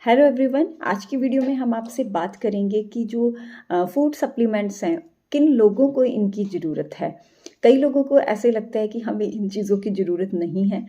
Hello everyone, आज की video में हम आपसे बात करेंगे कि जो फूड सप्लीमेंट्स हैं, किन लोगों को इनकी ज़रूरत है। कई लोगों को ऐसे लगता है कि हमें इन चीज़ों की ज़रूरत नहीं है,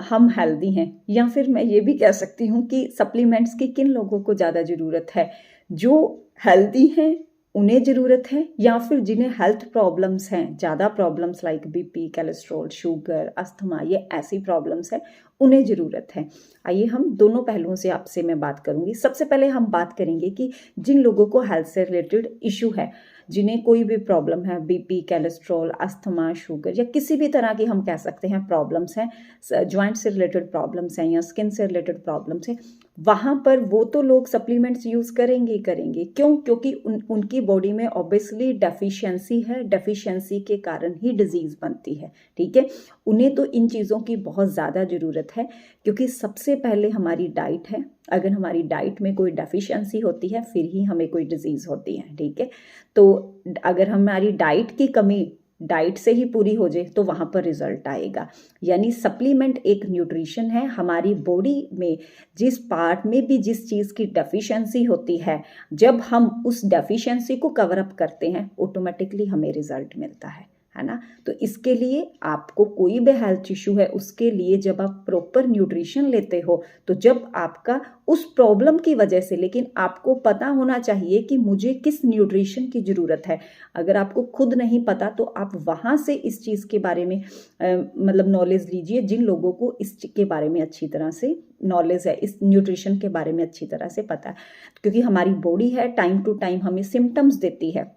हम हेल्दी हैं। या फिर मैं ये भी कह सकती हूँ कि सप्लीमेंट्स की किन लोगों को ज़्यादा ज़रूरत है, जो हेल्दी हैं उन्हें ज़रूरत है, या फिर जिन्हें हेल्थ प्रॉब्लम्स हैं, ज़्यादा problems like BP, cholesterol, sugar, asthma, ये ऐसी प्रॉब्लम्स हैं, उन्हें ज़रूरत है। आइए हम दोनों पहलुओं से आपसे मैं बात करूंगी। सबसे पहले हम बात करेंगे कि जिन लोगों को हेल्थ से रिलेटेड इशू है, जिन्हें कोई भी प्रॉब्लम है, बीपी, कोलेस्ट्रॉल, अस्थमा, शुगर या किसी भी तरह की हम कह सकते हैं प्रॉब्लम्स हैं, जॉइंट से रिलेटेड प्रॉब्लम्स हैं या स्किन से रिलेटेड प्रॉब्लम्स हैं, वहाँ पर वो तो लोग सप्लीमेंट्स यूज़ करेंगे ही करेंगे। क्यों? क्योंकि उनकी बॉडी में ऑब्वियसली डेफिशिएंसी है, डेफिशिएंसी के कारण ही डिजीज़ बनती है। ठीक है, उन्हें तो इन चीज़ों की बहुत ज़्यादा ज़रूरत है, क्योंकि सबसे पहले हमारी डाइट है। अगर हमारी डाइट में कोई डेफिशिएंसी होती है फिर ही हमें कोई डिजीज़ होती है। ठीक है, तो अगर हमारी डाइट की कमी डाइट से ही पूरी हो जाए तो वहाँ पर रिजल्ट आएगा। यानी सप्लीमेंट एक न्यूट्रिशन है। हमारी बॉडी में जिस पार्ट में भी जिस चीज़ की डेफिशिएंसी होती है, जब हम उस डेफिशिएंसी को कवर अप करते हैं ऑटोमेटिकली हमें रिजल्ट मिलता है ना। तो इसके लिए आपको कोई भी हेल्थ इशू है, उसके लिए जब आप प्रॉपर न्यूट्रिशन लेते हो, तो जब आपका उस प्रॉब्लम की वजह से, लेकिन आपको पता होना चाहिए कि मुझे किस न्यूट्रिशन की ज़रूरत है। अगर आपको खुद नहीं पता तो आप वहाँ से इस चीज़ के बारे में मतलब नॉलेज लीजिए, जिन लोगों को इस के बारे में अच्छी तरह से नॉलेज है, इस न्यूट्रिशन के बारे में अच्छी तरह से पता है। क्योंकि हमारी बॉडी है, टाइम टू टाइम हमें सिम्टम्स देती है,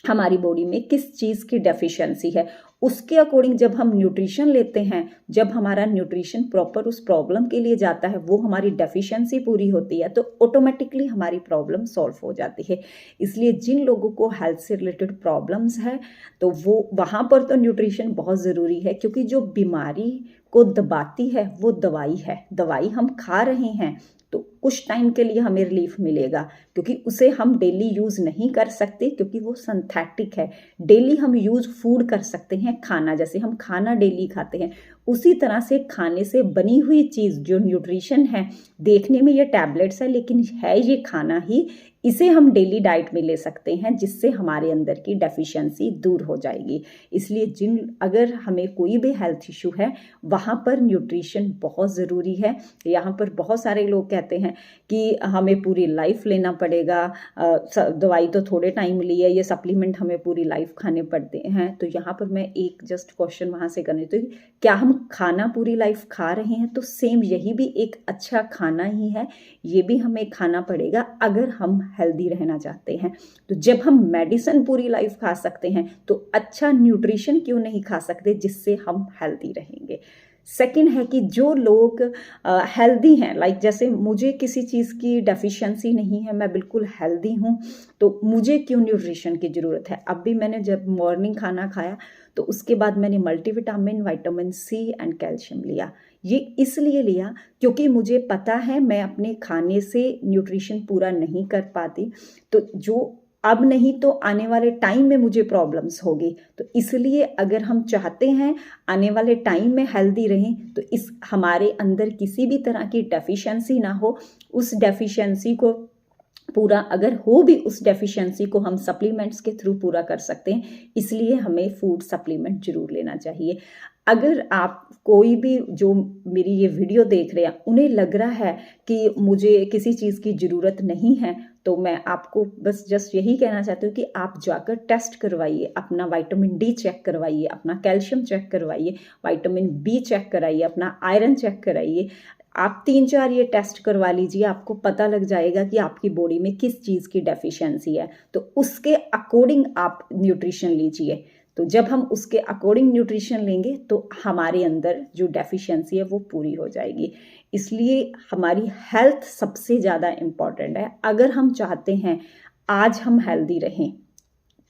हमारी बॉडी में किस चीज़ की डेफिशिएंसी है, उसके अकॉर्डिंग जब हम न्यूट्रिशन लेते हैं, जब हमारा न्यूट्रिशन प्रॉपर उस प्रॉब्लम के लिए जाता है, वो हमारी डेफिशिएंसी पूरी होती है, तो ऑटोमेटिकली हमारी प्रॉब्लम सॉल्व हो जाती है। इसलिए जिन लोगों को हेल्थ से रिलेटेड प्रॉब्लम्स है, तो वो वहाँ पर तो न्यूट्रिशन बहुत ज़रूरी है, क्योंकि जो बीमारी को दबाती है वो दवाई है। दवाई हम खा रहे हैं तो कुछ टाइम के लिए हमें रिलीफ मिलेगा, क्योंकि उसे हम डेली यूज़ नहीं कर सकते, क्योंकि वो सिंथेटिक है। डेली हम यूज़ फूड कर सकते हैं, खाना, जैसे हम खाना डेली खाते हैं, उसी तरह से खाने से बनी हुई चीज़ जो न्यूट्रिशन है, देखने में ये टैबलेट्स है लेकिन है ये खाना ही, इसे हम डेली डाइट में ले सकते हैं, जिससे हमारे अंदर की डेफिशिएंसी दूर हो जाएगी। इसलिए अगर हमें कोई भी हेल्थ इशू है, वहाँ पर न्यूट्रिशन बहुत ज़रूरी है। यहाँ पर बहुत सारे लोग कहते हैं कि हमें पूरी लाइफ लेना पड़ेगा, दवाई तो थोड़े टाइम ली है, ये सप्लीमेंट हमें पूरी लाइफ खाने पड़ते हैं। तो यहाँ पर मैं एक जस्ट क्वेश्चन वहाँ से करनी, तो क्या हम खाना पूरी लाइफ खा रहे हैं? तो सेम यही भी एक अच्छा खाना ही है, ये भी हमें खाना पड़ेगा अगर हम हेल्दी रहना चाहते हैं। तो जब हम मेडिसिन पूरी लाइफ खा सकते हैं, तो अच्छा न्यूट्रिशन क्यों नहीं खा सकते जिससे हम हेल्दी रहेंगे। सेकंड है कि जो लोग हेल्दी हैं, लाइक जैसे मुझे किसी चीज़ की डेफिशिएंसी नहीं है, मैं बिल्कुल हेल्दी हूँ, तो मुझे क्यों न्यूट्रिशन की ज़रूरत है। अब भी मैंने जब मॉर्निंग खाना खाया तो उसके बाद मैंने multivitamin, vitamin C and calcium लिया। ये इसलिए लिया क्योंकि मुझे पता है मैं अपने खाने से न्यूट्रिशन पूरा नहीं कर पाती, तो जो अब नहीं तो आने वाले टाइम में मुझे प्रॉब्लम्स होगी। तो इसलिए अगर हम चाहते हैं आने वाले टाइम में हेल्दी रहें, तो इस हमारे अंदर किसी भी तरह की डेफिशिएंसी ना हो, उस डेफिशिएंसी को पूरा अगर हो भी, उस डेफिशिएंसी को हम सप्लीमेंट्स के थ्रू पूरा कर सकते हैं। इसलिए हमें फूड सप्लीमेंट जरूर लेना चाहिए। अगर आप कोई भी जो मेरी ये वीडियो देख रहे हैं, उन्हें लग रहा है कि मुझे किसी चीज़ की ज़रूरत नहीं है, तो मैं आपको बस जस्ट यही कहना चाहती हूँ कि आप जाकर टेस्ट करवाइए, अपना विटामिन डी चेक करवाइए, अपना कैल्शियम चेक करवाइए, विटामिन बी चेक कराइए, अपना आयरन चेक कराइए। आप 3-4 ये टेस्ट करवा लीजिए, आपको पता लग जाएगा कि आपकी बॉडी में किस चीज़ की डेफिशिएंसी है, तो उसके अकॉर्डिंग आप न्यूट्रिशन लीजिए। तो जब हम उसके अकॉर्डिंग न्यूट्रिशन लेंगे तो हमारे अंदर जो डेफिशिएंसी है वो पूरी हो जाएगी। इसलिए हमारी हेल्थ सबसे ज़्यादा इम्पॉर्टेंट है। अगर हम चाहते हैं आज हम हेल्दी रहें,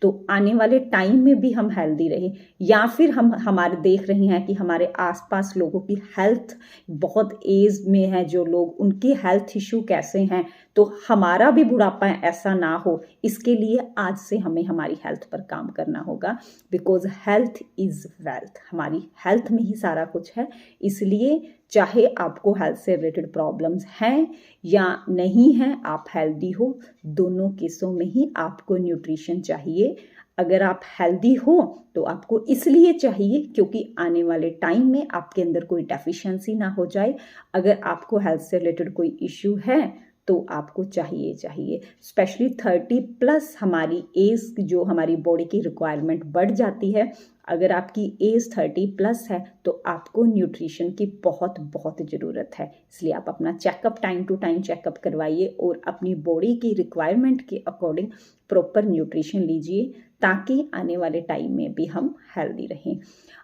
तो आने वाले टाइम में भी हम हेल्दी रहें, या फिर हम हमारे देख रहे हैं कि हमारे आसपास लोगों की हेल्थ बहुत एज में है, जो लोग, उनकी हेल्थ इशू कैसे हैं, तो हमारा भी बुढ़ापा ऐसा ना हो, इसके लिए आज से हमें हमारी हेल्थ पर काम करना होगा। बिकॉज हेल्थ इज़ वेल्थ, हमारी हेल्थ में ही सारा कुछ है। इसलिए चाहे आपको हेल्थ से रिलेटेड प्रॉब्लम्स हैं या नहीं हैं, आप हेल्दी हो, दोनों केसों में ही आपको न्यूट्रिशन चाहिए। अगर आप हेल्दी हो तो आपको इसलिए चाहिए क्योंकि आने वाले टाइम में आपके अंदर कोई डेफिशिएंसी ना हो जाए। अगर आपको हेल्थ से रिलेटेड कोई इश्यू है तो आपको चाहिए स्पेशली 30+ हमारी एज, जो हमारी बॉडी की रिक्वायरमेंट बढ़ जाती है। अगर आपकी एज 30+ है तो आपको न्यूट्रिशन की बहुत बहुत ज़रूरत है। इसलिए आप अपना checkup time to time checkup करवाइए और अपनी बॉडी की रिक्वायरमेंट के अकॉर्डिंग प्रॉपर न्यूट्रिशन लीजिए, ताकि आने वाले टाइम में भी हम हेल्दी रहें।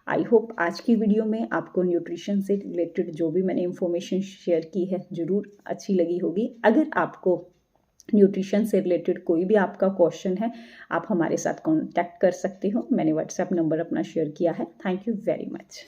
आई होप आज की वीडियो में आपको न्यूट्रिशन से रिलेटेड जो भी मैंने इंफॉर्मेशन शेयर की है ज़रूर अच्छी लगी होगी। अगर आपको न्यूट्रिशन से रिलेटेड कोई भी आपका क्वेश्चन है, आप हमारे साथ कांटेक्ट कर सकते हो। मैंने व्हाट्सएप नंबर अपना शेयर किया है। Thank you very much.